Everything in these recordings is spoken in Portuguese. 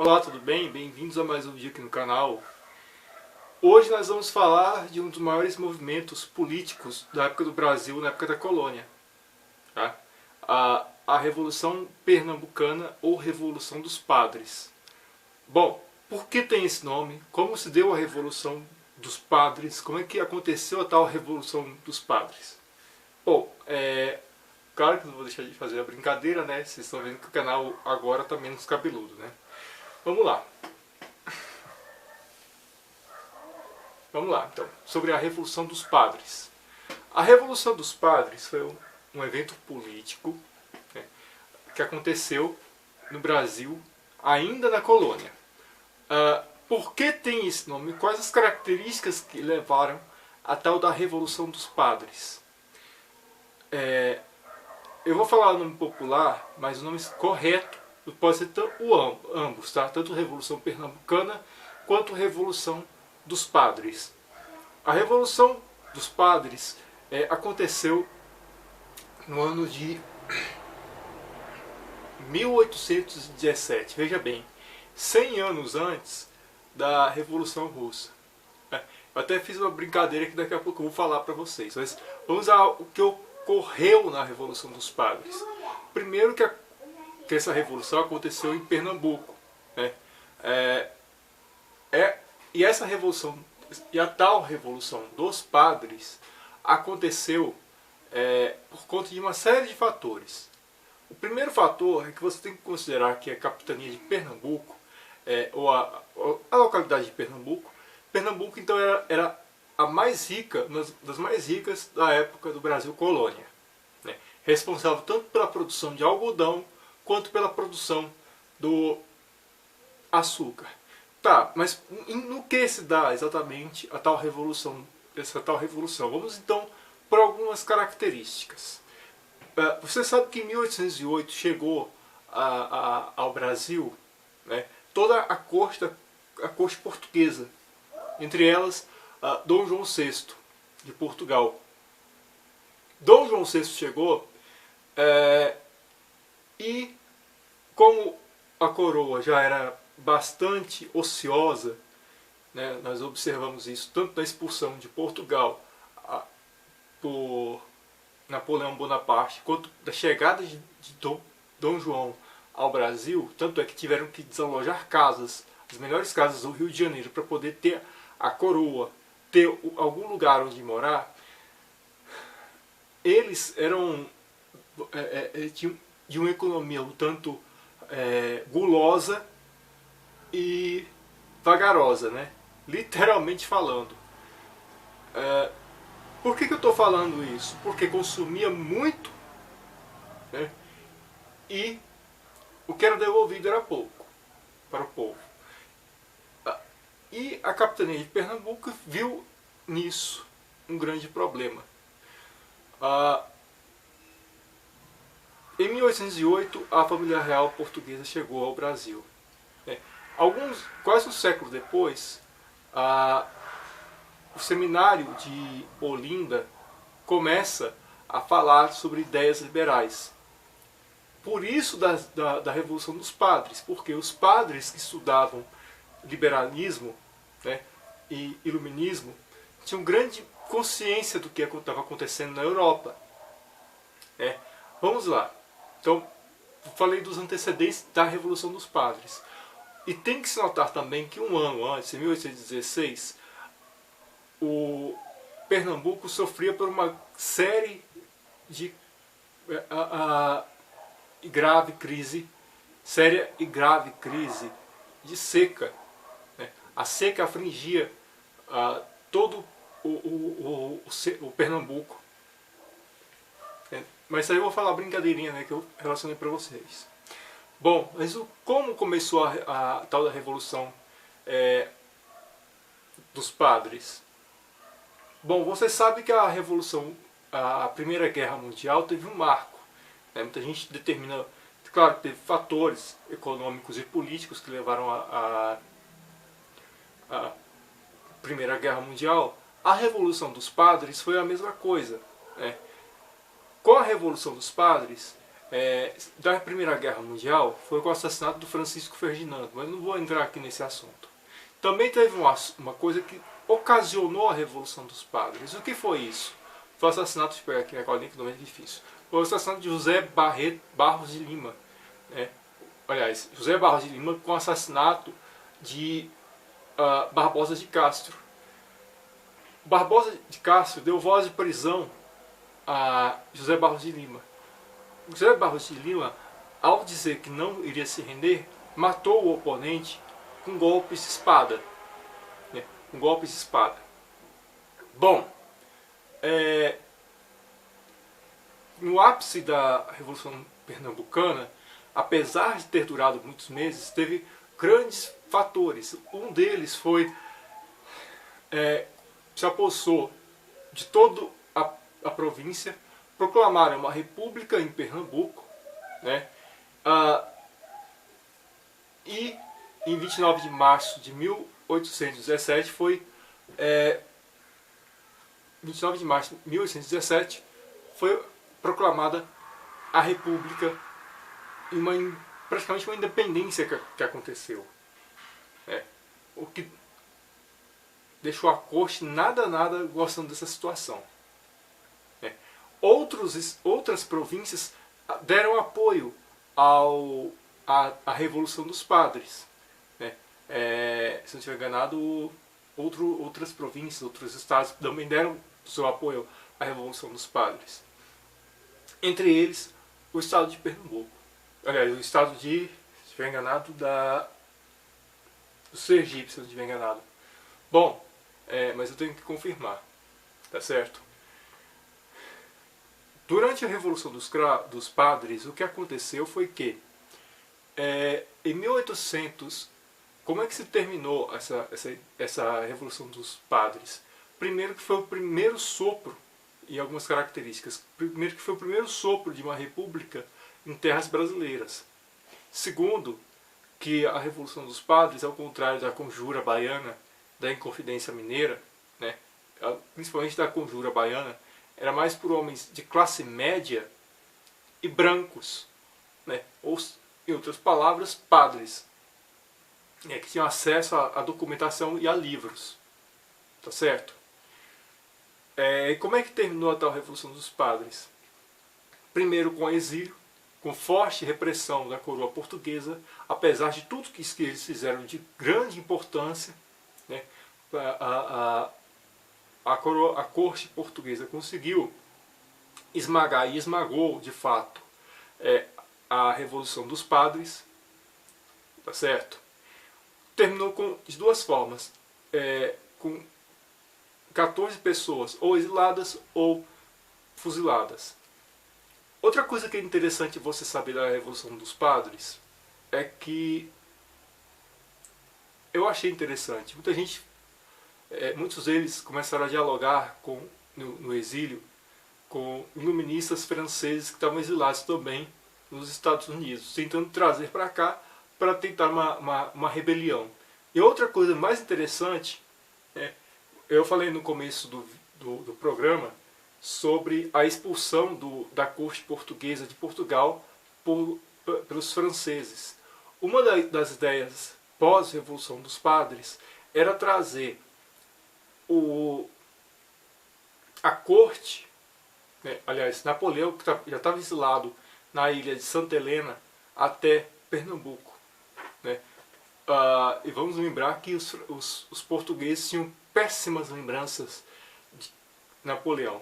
Olá, tudo bem? Bem-vindos a mais um vídeo aqui no canal. Hoje nós vamos falar de um dos maiores movimentos políticos da época do Brasil, na época da colônia. Tá? A Revolução Pernambucana ou Revolução dos Padres. Bom, por que tem esse nome? Como se deu a Revolução dos Padres? Como é que aconteceu a tal Revolução dos Padres? Bom, claro que não vou deixar de fazer a brincadeira, né? Vocês estão vendo que o canal agora está menos cabeludo, né? Vamos lá. Vamos lá, então, sobre a Revolução dos Padres. A Revolução dos Padres foi um evento político, né, que aconteceu no Brasil, ainda na colônia. Por que tem esse nome? Quais as características que levaram a tal da Revolução dos Padres? Eu vou falar o nome popular, mas o nome correto pode ser ambos, tá? Tanto Revolução Pernambucana quanto Revolução dos Padres. A Revolução dos Padres aconteceu no ano de 1817, veja bem, 100 anos antes da Revolução Russa. Eu até fiz uma brincadeira que daqui a pouco eu vou falar para vocês, mas vamos ao que ocorreu na Revolução dos Padres. Primeiro que essa revolução aconteceu em Pernambuco, né? E essa revolução, e a tal Revolução dos Padres aconteceu por conta de uma série de fatores. O primeiro fator é que você tem que considerar que a capitania de Pernambuco, ou a localidade de Pernambuco, então era a mais rica, das mais ricas da época do Brasil colônia, né? Responsável tanto pela produção de algodão quanto pela produção do açúcar. Tá, mas no que se dá exatamente a tal revolução, essa tal revolução? Vamos então por algumas características. Você sabe que em 1808 chegou ao Brasil, né, toda a corte portuguesa, entre elas Dom João VI de Portugal. Dom João VI chegou e como a coroa já era bastante ociosa, né, nós observamos isso tanto na expulsão de Portugal por Napoleão Bonaparte, quanto da chegada de Dom João ao Brasil, tanto é que tiveram que desalojar casas, as melhores casas do Rio de Janeiro, para poder ter a coroa, ter algum lugar onde morar. Eles tinham de uma economia um tanto gulosa e vagarosa, né? Literalmente falando. Por que eu estou falando isso? Porque consumia muito, né? E o que era devolvido era pouco para o povo. E a capitania de Pernambuco viu nisso um grande problema. Em 1808, a família real portuguesa chegou ao Brasil. Quase um século depois, o seminário de Olinda começa a falar sobre ideias liberais. Por isso da Revolução dos Padres, porque os padres que estudavam liberalismo, né, e iluminismo tinham grande consciência do que estava acontecendo na Europa. Vamos lá. Então, falei dos antecedentes da Revolução dos Padres. E tem que se notar também que um ano antes, em 1816, o Pernambuco sofria por uma série de séria e grave crise de seca, né? A seca afligia todo o Pernambuco. Mas aí eu vou falar uma brincadeirinha, né, que eu relacionei para vocês. Bom, mas como começou a tal da Revolução dos Padres? Bom, você sabe que a Primeira Guerra Mundial teve um marco, né? Muita gente determina, claro, teve fatores econômicos e políticos que levaram a Primeira Guerra Mundial. A Revolução dos Padres foi a mesma coisa, né? Com a Revolução dos Padres, da Primeira Guerra Mundial foi com o assassinato do Francisco Ferdinando, mas não vou entrar aqui nesse assunto. Também teve uma coisa que ocasionou a Revolução dos Padres. O que foi isso? Foi o assassinato, espera aqui na colinha que não é difícil. Foi o assassinato de José Barros de Lima. Aliás, José Barros de Lima com o assassinato de Barbosa de Castro. Barbosa de Castro deu voz de prisão a José Barros de Lima. José Barros de Lima, ao dizer que não iria se render, matou o oponente com golpes de espada. Com golpes de espada. Bom, no ápice da Revolução Pernambucana, apesar de ter durado muitos meses, teve grandes fatores. Um deles foi se apossou de toda a província, proclamaram uma república em Pernambuco, e em 29 de março de 1817 foi proclamada a república, praticamente uma independência que aconteceu, o que deixou a corte nada gostando dessa situação. Outras províncias deram apoio à Revolução dos Padres. Se não estiver enganado, outras províncias, outros estados também deram seu apoio à Revolução dos Padres. Entre eles, o estado de Pernambuco. Aliás, o estado de, se estiver enganado, do Sergipe, se não estiver enganado. Bom, mas eu tenho que confirmar, tá certo? Durante a Revolução dos Padres, o que aconteceu foi que, em 1800, como é que se terminou essa Revolução dos Padres? Primeiro que foi o primeiro sopro, e algumas características. Primeiro que foi o primeiro sopro de uma república em terras brasileiras. Segundo, que a Revolução dos Padres, ao contrário da conjura baiana, da Inconfidência Mineira, principalmente da conjura baiana, era mais por homens de classe média e brancos, ou, em outras palavras, padres, que tinham acesso à documentação e a livros, tá certo? E como é que terminou a tal Revolução dos Padres? Primeiro com exílio, com forte repressão da coroa portuguesa, apesar de tudo que eles fizeram de grande importância, a corte portuguesa conseguiu esmagar e esmagou de fato a Revolução dos Padres, tá certo? Terminou de duas formas, com 14 pessoas ou exiladas ou fuziladas. Outra coisa que é interessante você saber da Revolução dos Padres é que eu achei interessante. Muitos deles começaram a dialogar no exílio com iluministas franceses que estavam exilados também nos Estados Unidos, tentando trazer para cá para tentar uma rebelião. E outra coisa mais interessante, eu falei no começo do programa sobre a expulsão da corte portuguesa de Portugal pelos franceses. Uma das ideias pós-Revolução dos Padres era trazer a corte, aliás, Napoleão, que já estava exilado na ilha de Santa Helena, até Pernambuco. E vamos lembrar que os portugueses tinham péssimas lembranças de Napoleão.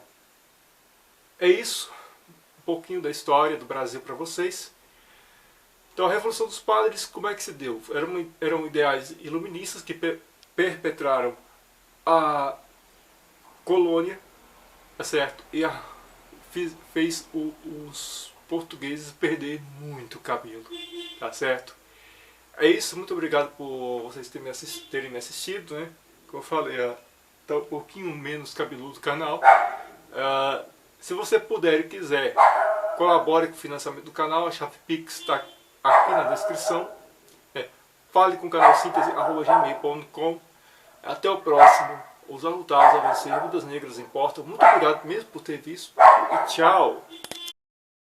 É isso, um pouquinho da história do Brasil para vocês. Então a Revolução dos Padres, como é que se deu? Eram ideais iluministas que perpetraram a colônia, tá certo? E fez os portugueses perder muito cabelo, tá certo? É isso, muito obrigado por vocês terem me assistido, Como eu falei, está um pouquinho menos cabeludo o canal. Se você puder e quiser, colabore com o financiamento do canal, a chave Pix está aqui na descrição. Fale com o canal síntese@gmail.com. Até o próximo. Os resultados a vencer, Vidas Negras importam. Muito obrigado mesmo por ter visto e tchau!